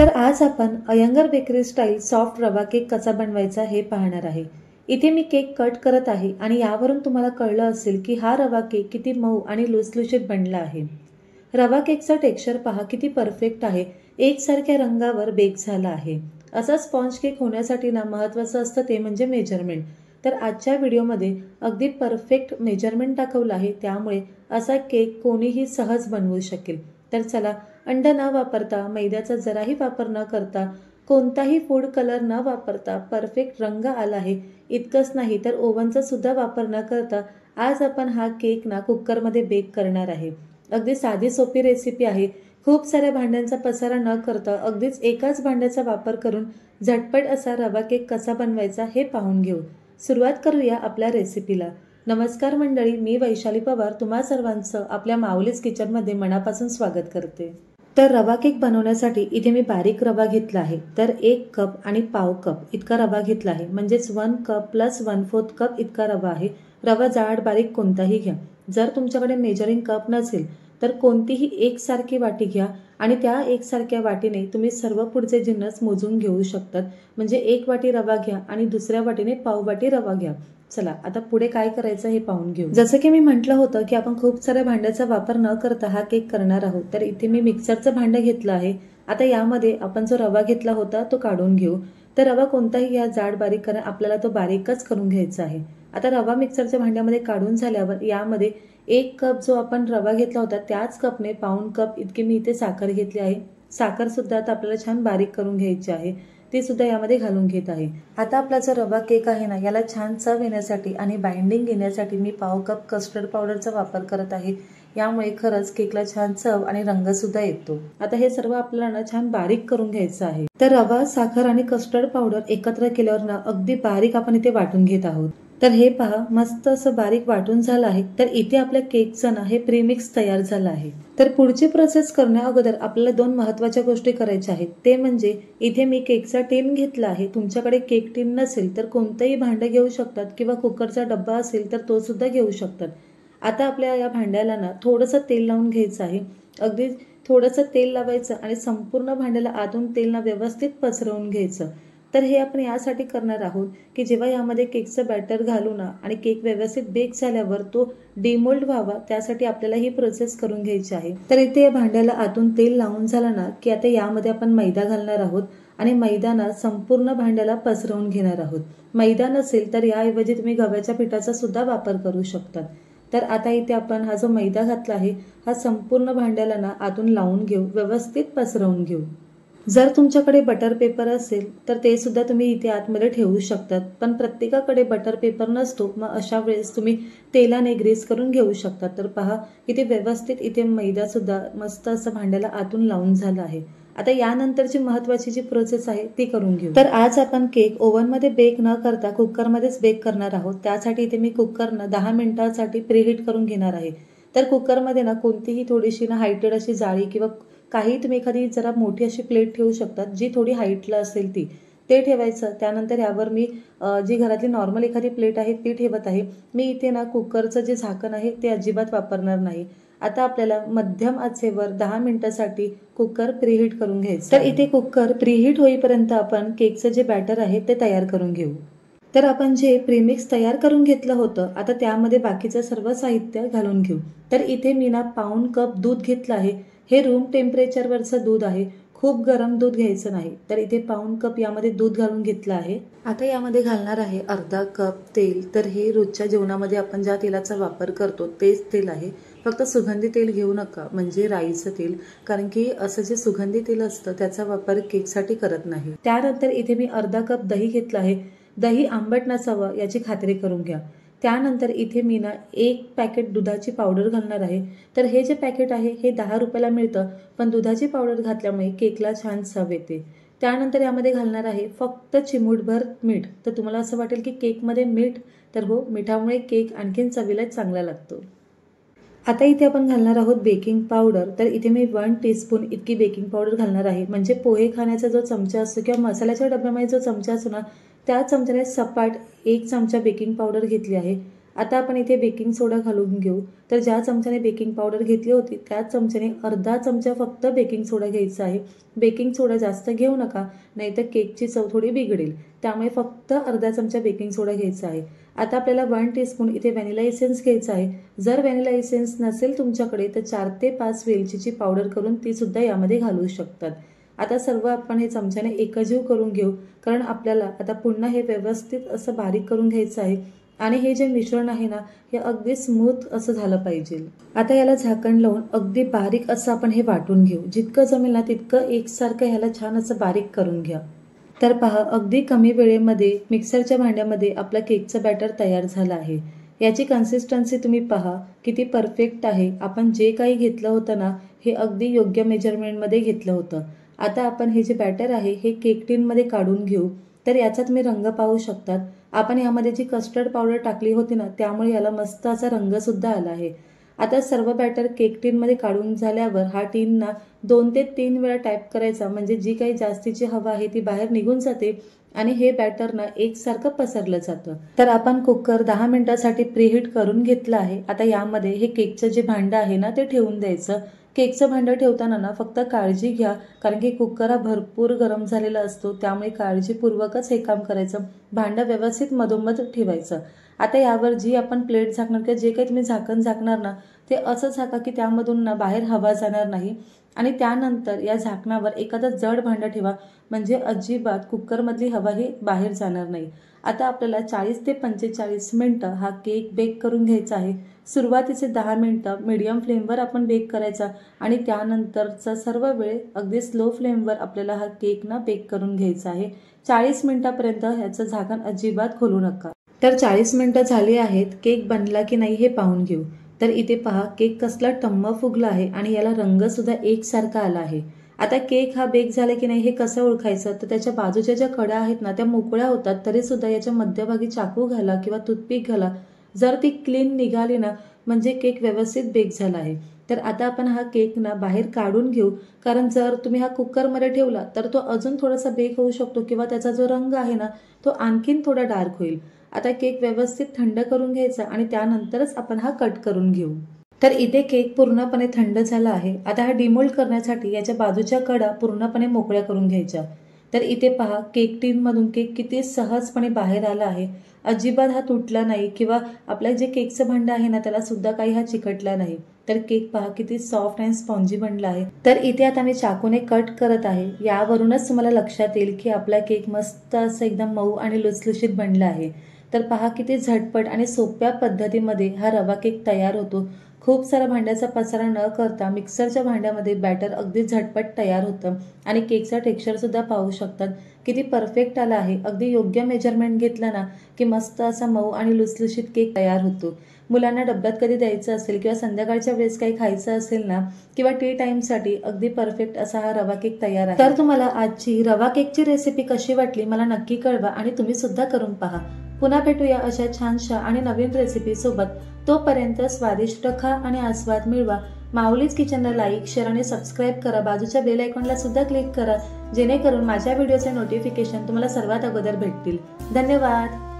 तर आज आपण अयंगर बेकरी स्टाईल सॉफ्ट रवा केक कसा बनवायचा हे पाहणार आहे। इथे मी केक कट करत आहे आणि यावरून तुम्हाला कळलं असेल की हा रवा केक किती मऊ आणि लुसलुशीत बनला आहे। रवा केकचा टेक्स्चर पहा किती परफेक्ट आहे, एकसारख्या रंगावर बेक झाला आहे। असा स्पॉन्ज केक होण्यासाठी ना महत्त्वाचं असतं ते म्हणजे मेजरमेंट। तर आजच्या व्हिडिओमध्ये अगदी परफेक्ट मेजरमेंट दाखवलं आहे, त्यामुळे असा केक कोणीही सहज बनवू शकेल। तर चला, अंड न वापरता, मैद्याचा जराही वापर न करता, कोणताही फूड कलर न वापरता परफेक्ट रंग आला आहे। इतकंच नाही तर ओव्हनचा सुद्धा वापर न करता आज आपण हा केक ना कुकरमध्ये बेक करणार आहे। अगदी साधी सोपी रेसिपी आहे। खूप साऱ्या भांड्यांचा पसारा न करता अगदीच एकाच भांड्याचा वापर करून झटपट असा रवा केक कसा बनवायचा हे पाहून घेऊ। सुरुवात करूया आपल्या रेसिपीला। नमस्कार मंडळी, मी वैशाली पवार तुम्हा सर्वांचं आपल्या माऊलीज किचनमध्ये मनापासून स्वागत करते। तर रवा केक बनवण्यासाठी इथे मी बारीक रवा घेतला आहे। तर 1 कप आणि पाव कप इतका रवा घेतला आहे, म्हणजेच 1 कप प्लस 1/4 कप इतका रवा आहे। रवा जाड बारीक कोणताही घ्या। जर तुमच्याकडे मेजरिंग कप नसेल तर कोणतीही एकसारखी वाटी घ्या आणि त्या एकसारख्या वाटीने तुम्ही सर्व पुढचे जिन्नस मोजून घेऊ शकतात। म्हणजे 1 वाटी रवा घ्या आणि दुसऱ्या वाटीने पाव वाटी रवा घ्या। चला आता पुढे काय करायचं हे पाहून घेऊ। जसं की मी म्हटलं होतं की आपण खूप साऱ्या भांड्याचा वापर न करता हा केक करणार आहोत। तर इथे मी मिक्सरचं भांडं घेतलं आहे। आता यामध्ये आपण जो रवा घेतला होता तो काढून घेऊ। तर रवा कोणताही घ्या, जाड बारीक, कारण आपल्याला तो बारीकच करून घ्यायचा आहे। आता रवा मिक्सरच्या भांड्यामध्ये काढून झाल्यावर यामध्ये 1 कप जो आपण रवा घेतला होता त्याच कपने पाऊण कप इतकी मी इथे साखर घेतली आहे। साखर सुद्धा आता आपल्याला छान बारीक करून घ्यायची आहे, ते सुद्धा यामध्ये घालून घेत आहे। आता आपला जो रवा केक आहे ना, याला छान चव येण्यासाठी आणि बाइंडिंग येण्यासाठी मी पाव कप कस्टर्ड पावडरचा वापर करत आहे। यामुळे खरंच केकला छान चव आणि रंग सुद्धा येतो। आता हे सर्व आपल्याला ना छान बारीक करून घ्यायचं आहे। तर रवा, साखर आणि कस्टर्ड पावडर एकत्र केल्यावर ना अगदी बारीक आपण इथे वाटून घेत आहोत। तर हे पहा, मस्त असं बारीक वाटून झालं आहे। तर इथे आपल्या केकचं ना हे प्रीमिक्स तयार झालं आहे। तर पुढची प्रोसेस करण्या अगोदर आपल्याला 2 महत्त्वाच्या गोष्टी करायच्या आहेत। ते म्हणजे इथे मी केकचा टिन घेतला आहे। तुमच्याकडे केक टिन नसेल तर कोणतंही भांडं घेऊ शकतात किंवा कुकरचा डब्बा असेल तर तो सुद्धा घेऊ शकतात। आता आपल्या या भांड्याला ना थोडंसं तेल लावून घ्यायचं आहे। अगदी थोडंसं तेल लावायचं आणि संपूर्ण भांड्याला आतून तेल ना व्यवस्थित पसरवून घ्यायचं। तर हे आपण यासाठी करणार आहोत की जेव्हा यामध्ये केकचं बॅटर घालू ना आणि केक व्यवस्थित बेक झाल्यावर तो डिमोल्ड व्हावा, त्यासाठी आपल्याला ही प्रोसेस करून घ्यायची आहे। तर इथे या भांड्याला आतून तेल लावून झालं ना की आता यामध्ये आपण मैदा घालणार आहोत आणि मैदा ना संपूर्ण भांड्याला पसरवून घेणार आहोत। मैदा नसेल तर याऐवजी तुम्ही गव्हाच्या पिठाचा सुद्धा वापर करू शकतात। तर आता इथे आपण हा जो मैदा घातला आहे हा संपूर्ण भांड्याला ना आतून लावून घेऊ, व्यवस्थित पसरवून घेऊ। जर तुमच्याकडे बटर पेपर असेल तर ते सुद्धा तुम्ही इथे आतमध्ये ठेवू शकतात, पण प्रत्येकाकडे बटर पेपर नसतो, मग अशा वेळेस तुम्ही तेलाने ग्रीस करून घेऊ शकता। तर पहा, इथे व्यवस्थित इथे मैदा सुद्धा मस्त असं भांड्याला आतून लावून झालं आहे। आता यानंतरची महत्त्वाची जी प्रोसेस आहे ती करून घेऊ। तर आज आपण केक ओव्हनमध्ये बेक न करता कुकरमध्येच बेक करणार आहोत। त्यासाठी इथे मी कुकरनं 10 मिनिटांसाठी प्रीहीट करून घेणार आहे। तर कुकरमध्ये ना कोणतीही थोडीशी ना हायटेड अशी जाळी किंवा काही तुम्ही एखादी जरा मोठी अशी प्लेट ठेवू शकतात, जी थोडी हाईटला असेल ते ठेवायचं। त्यानंतर यावर मी जी घरातली नॉर्मल एखादी प्लेट आहे ती ठेवत आहे। मी इथे ना कुकरचं जे झाकण आहे ते अजिबात वापरणार नाही। आता आपल्याला मध्यम आचेवर 10 मिनिटांसाठी कुकर प्रीहीट करून घ्यायचं। तर इथे कुकर प्रीहीट होईपर्यंत आपण केकचं जे बॅटर आहे ते तयार करून घेऊ। तर आपण जे प्रीमिक्स तयार करून घेतलं होतं, आता त्यामध्ये बाकीचं सर्व साहित्य घालून घेऊ। तर इथे मी ना पाऊण कप दूध घेतलं आहे। हे रूम टेम्परेचरवरचं दूध आहे, खूप गरम दूध घ्यायचं नाही। तर इथे पाऊण कप यामध्ये दूध घालून घेतलं आहे। आता यामध्ये घालणार आहे अर्धा कप तेल। तर हे रोजच्या जेवणामध्ये आपण ज्या तेलाचा वापर करतो तेच तेल आहे। फक्त सुगंधी तेल घेऊ नका, म्हणजे राईचं तेल, कारण की असं जे सुगंधी तेल असतं त्याचा वापर केकसाठी करत नाही। त्यानंतर इथे मी अर्धा कप दही घेतलं आहे। दही आंबट नसावं याची खात्री करून घ्या। त्यानंतर इथे मी ना 1 पॅकेट दुधाची पावडर घालणार आहे। तर हे जे पॅकेट आहे हे 10 रुपयाला मिळतं, पण दुधाची पावडर घातल्यामुळे केकला छान चव येते। त्यानंतर यामध्ये घालणार आहे फक्त चिमूटभर मीठ। तर तुम्हाला असं वाटेल की केकमध्ये मीठ, तर हो, मिठामुळे केक आणखीन चवीला चांगला लागतो। आता इथे आपण घालणार आहोत बेकिंग पावडर। तर इथे मी 1 टीस्पून इतकी बेकिंग पावडर घालणार आहे। म्हणजे पोहे खाण्याचा जो चमचा असतो किंवा मसाल्याच्या डब्यामध्ये जो चमचा असतो ना, त्या चमच्याने सपाट 1 चमचा बेकिंग पावडर घेतली आहे। आता आपण इथे बेकिंग सोडा घालून घेऊ। तर ज्या चमच्याने बेकिंग पावडर घेतली होती त्याच चमच्याने अर्धा चमचा फक्त बेकिंग सोडा घ्यायचा आहे। बेकिंग सोडा जास्त घेऊ नका, नाहीतर केकची चव थोडी बिघडेल, त्यामुळे फक्त अर्धा चमचा बेकिंग सोडा घ्यायचा आहे। आता आपल्याला 1 टीस्पून इथे व्हॅनिला एसेन्स घ्यायचा आहे। जर व्हॅनिला एसेन्स नसेल तुमच्याकडे तर 4 ते 5 वेलचीची पावडर करून ती सुद्धा यामध्ये घालू शकतात। आता सर्व आपण हे चमच्याने एकजीव करून घेऊ, कारण आपल्याला आता पुन्हा हे व्यवस्थित असं बारीक करून घ्यायचं आहे आणि हे जे मिश्रण आहे ना हे अगदी स्मूथ असं झालं पाहिजे। आता याला झाकण लावून अगदी बारीक असं आपण हे वाटून घेऊ। जितकं जमेल ना तितकं एकसारखं ह्याला छान असं बारीक करून घ्या। तर पहा, अगदी कमी वेळेमध्ये मिक्सरच्या भांड्यामध्ये आपला केकचं बॅटर तयार झालं आहे। याची कन्सिस्टन्सी तुम्ही पहा किती परफेक्ट आहे। आपण जे काही घेतलं होतं ना हे अगदी योग्य मेजरमेंटमध्ये घेतलं होतं। आता आपण हे जे बॅटर आहे हे केक टिनमध्ये काढून घेऊ। तर याचा तुम्ही रंग पाहू शकतात। आपण यामध्ये जी कस्टर्ड पावडर टाकली होती ना त्यामुळे याला मस्त असा रंग सुद्धा आला आहे। आता सर्व बॅटर केक टिनमध्ये काढून झाल्यावर हा टिन ना 2 ते 3 वेळा टॅप करायचा, म्हणजे जी काही जास्तीची हवा आहे ती बाहेर निघून जाते आणि हे बॅटर ना एकसारखं पसरलं जातं। तर आपण कुकर 10 मिनिटांसाठी प्रीहीट करून घेतलं आहे। आता यामध्ये हे केकचं जे भांडं आहे ना ते ठेवून द्यायचं। केकचं भांडं ठेवताना ना फक्त काळजी घ्या, कारण की कुकर हा भरपूर गरम झालेला असतो, त्यामुळे काळजीपूर्वकच हे काम करायचं। भांडं व्यवस्थित मधोमध ठेवायचं। आता यावर जी आपण प्लेट झाकणार किंवा जे काही तुम्ही झाकण झाकणार ना ते असं झाका की त्यामधून ना बाहेर हवा जाणार नाही। आणि त्यानंतर या झाकणावर एखादं जड भांडं ठेवा, म्हणजे अजिबात कुकरमधली हवा ही बाहेर जाणार नाही। आता आपल्याला 40 ते 45 मिनिटं हा केक बेक करून घ्यायचा आहे। सुरुवातीचे 10 मिनिटं मीडियम फ्लेमवर आपण बेक करायचा आणि त्यानंतरचा सर्व वेळ अगदी स्लो फ्लेमवर आपल्याला हा केक ना बेक करून घ्यायचा आहे। 40 मिनिटापर्यंत ह्याचं झाकण अजिबात खोलू नका। तर 40 मिनिटं झाली आहेत, केक बनला की नाही हे पाहून घेऊ। तर इथे पहा, केक कसला टम्म फुगला आहे आणि याला रंग सुद्धा एकसारखा आला आहे। आता केक हा बेक झाला की नाही हे कसं ओळखायचं, तर त्याच्या बाजूच्या ज्या कडा आहेत ना त्या मोकळ्या होतात, तरी सुद्धा याच्या मध्यभागी चाकू घाला किंवा टूथपिक घाला। जर ती क्लीन निघाली ना म्हणजे केक व्यवस्थित बेक झाला आहे। तर आता आपण हा केक ना बाहेर काढून घेऊ, कारण जर तुम्ही हा कुकरमध्ये ठेवला तर तो अजून थोडासा बेक होऊ शकतो किंवा त्याचा जो रंग आहे ना तो आणखीन थोडा डार्क होईल। आता केक व्यवस्थित थंड करून घ्यायचा आणि त्यानंतरच आपण हा कट करून घेऊ। तर इथे केक पूर्णपणे थंड झाला आहे। आता हा डिमोल्ड करण्यासाठी याच्या बाजूच्या कडा पूर्णपणे मोकळ्या करून घ्यायच्या। तर इथे पहा, केक टिनमधून केक किती सहजपणे बाहेर आला आहे। अजिबात हा तुटला नाही किंवा आपलं जे केकचं भांडं आहे ना त्याला सुद्धा काही हा चिकटला नाही। तर केक पहा किती सॉफ्ट अँड स्पॉन्जी बनला आहे। तर इथे आता मी चाकूने कट करत आहे। यावरूनच तुम्हाला लक्षात येईल की आपला केक मस्त असं एकदम मऊ आणि लुसलुशीत बनला आहे। तर पहा किती झटपट आणि सोप्या पद्धतीमध्ये हा रवा केक तयार होतो। खूप सारा भांड्याचा पसारा न करता मिक्सरच्या भांड्यामध्ये बॅटर अगदी झटपट तयार होतं आणि केकचा टेक्स्चर सुद्धा पाहू शकतात किती परफेक्ट आला आहे। अगदी योग्य मेजरमेंट घेतलं ना की मस्त असा मऊ आणि लुसलुशीत केक तयार होतो। मुलांना डब्यात कधी द्यायचं असेल किंवा संध्याकाळच्या वेळेस काही खायचं असेल ना किंवा टी टाइमसाठी अगदी परफेक्ट असा हा रवा केक तयार आहे। तर तुम्हाला आजची रवा केकची रेसिपी कशी वाटली मला नक्की कळवा आणि तुम्ही सुद्धा करून पहा। पुन्हा भेटूया अशा छानशा आणि नवीन रेसिपी सोबत। तोपर्यंत स्वादिष्ट खा आणि आस्वाद मिळवा। माऊलीज किचनला लाईक, शेअर आणि सबस्क्राईब करा। बाजूच्या बेल आयकॉनला सुद्धा क्लिक करा, जेणेकरून माझ्या व्हिडिओचे नोटिफिकेशन तुम्हाला सर्वात अगोदर भेटतील। धन्यवाद।